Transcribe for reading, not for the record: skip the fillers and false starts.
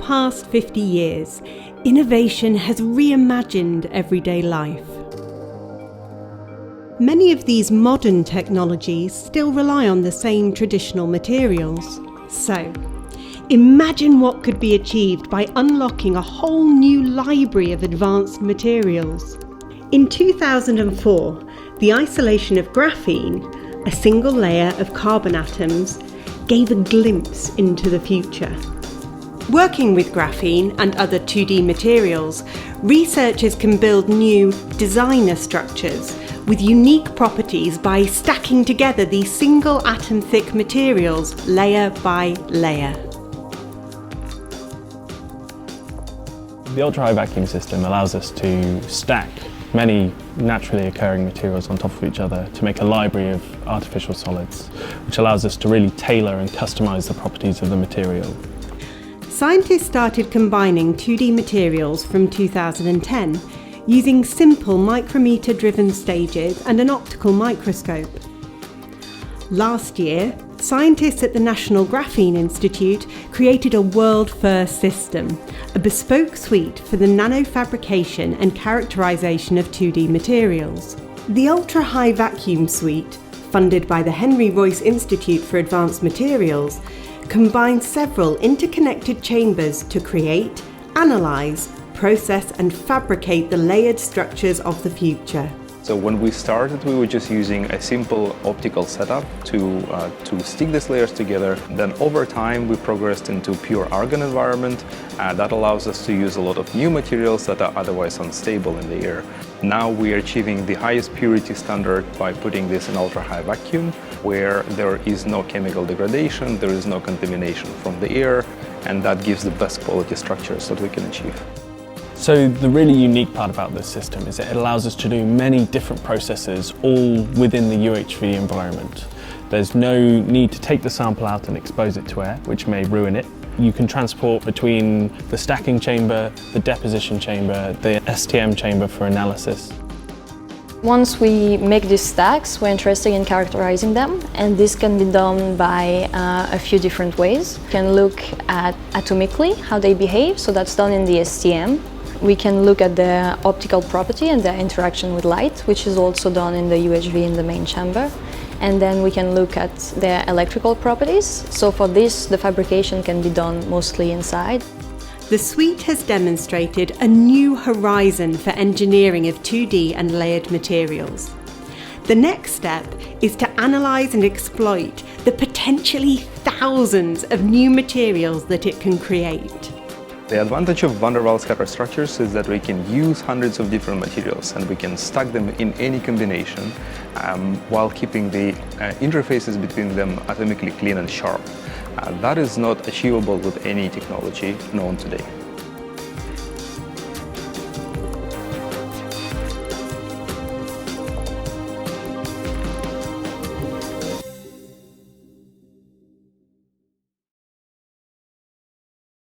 past 50 years, innovation has reimagined everyday life. Many of these modern technologies still rely on the same traditional materials. So, imagine what could be achieved by unlocking a whole new library of advanced materials. In 2004, the isolation of graphene, a single layer of carbon atoms, gave a glimpse into the future. Working with graphene and other 2D materials, researchers can build new designer structures with unique properties by stacking together these single atom-thick materials layer by layer. The ultra-high vacuum system allows us to stack many naturally occurring materials on top of each other to make a library of artificial solids, which allows us to really tailor and customize the properties of the material. Scientists started combining 2D materials from 2010 using simple micrometer-driven stages and an optical microscope. Last year, scientists at the National Graphene Institute created a world-first system, a bespoke suite for the nanofabrication and characterization of 2D materials. The ultra-high vacuum suite, funded by the Henry Royce Institute for Advanced Materials, combines several interconnected chambers to create, analyze, process and fabricate the layered structures of the future. So when we started, we were just using a simple optical setup to stick these layers together. Then over time, we progressed into pure argon environment. That allows us to use a lot of new materials that are otherwise unstable in the air. Now we are achieving the highest purity standard by putting this in ultra-high vacuum, where there is no chemical degradation, there is no contamination from the air, and that gives the best quality structures that we can achieve. So the really unique part about this system is that it allows us to do many different processes all within the UHV environment. There's no need to take the sample out and expose it to air, which may ruin it. You can transport between the stacking chamber, the deposition chamber, the STM chamber for analysis. Once we make these stacks, we're interested in characterizing them, and this can be done by a few different ways. We can look at atomically how they behave, so that's done in the STM. We can look at their optical property and their interaction with light, which is also done in the UHV in the main chamber. And then we can look at their electrical properties. So for this, the fabrication can be done mostly inside. The suite has demonstrated a new horizon for engineering of 2D and layered materials. The next step is to analyse and exploit the potentially thousands of new materials that it can create. The advantage of van der Waals scatter structures is that we can use hundreds of different materials and we can stack them in any combination while keeping the interfaces between them atomically clean and sharp. That is not achievable with any technology known today.